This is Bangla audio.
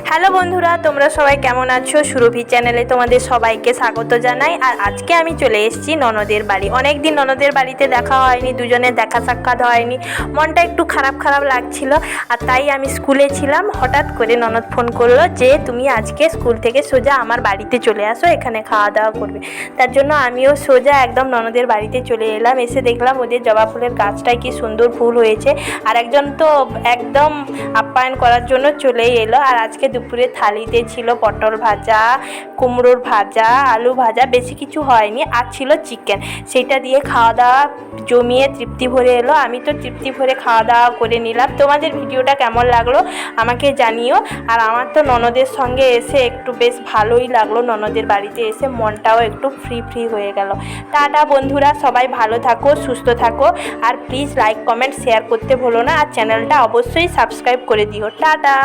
হ্যালো বন্ধুরা, তোমরা সবাই কেমন আছো? সুরভি চ্যানেলে তোমাদের সবাইকে স্বাগত জানাই। আর আজকে আমি চলে এসেছি ননদের বাড়ি। অনেক দিন ননদের বাড়িতে দেখা হয়নি, দুজনের দেখা সাক্ষাৎ হয়নি, মনটা একটু খারাপ খারাপ লাগছিল। আর তাই আমি স্কুলে ছিলাম, হঠাৎ করে ননদ ফোন করলো যে তুমি আজকে স্কুল থেকে সোজা আমার বাড়িতে চলে আসো, এখানে খাওয়া দাওয়া করবে। তার জন্য আমিও সোজা একদম ননদের বাড়িতে চলে এলাম। এসে দেখলাম ওদের জবা ফুলের গাছটায় কি সুন্দর ফুল হয়েছে। আর একজন তো একদম আপ্যায়ন করার জন্য চলেই এলো। আর আজকে দুপুরে থালিতে ছিল পটল ভাজা, কুমড়োর ভাজা, আলু ভাজা, বেশি কিছু হয়নি। আর ছিল চিকেন, সেটা দিয়ে খাওয়া দাওয়া জমিয়ে তৃপ্তি ভরে এলো। আমি তো তৃপ্তি ভরে খাওয়া দাওয়া করে নিলাম। তোমাদের ভিডিওটা কেমন লাগলো আমাকে জানিও। আর আমার তো ননদের সঙ্গে এসে একটু বেশ ভালোই লাগলো, ননদের বাড়িতে এসে মনটাও একটু ফ্রি ফ্রি হয়ে গেল। টাটা বন্ধুরা, সবাই ভালো থাকো, সুস্থ থাকো। আর প্লিজ লাইক কমেন্ট শেয়ার করতে ভুলো না। আর চ্যানেলটা অবশ্যই সাবস্ক্রাইব করে দিও। টাটা।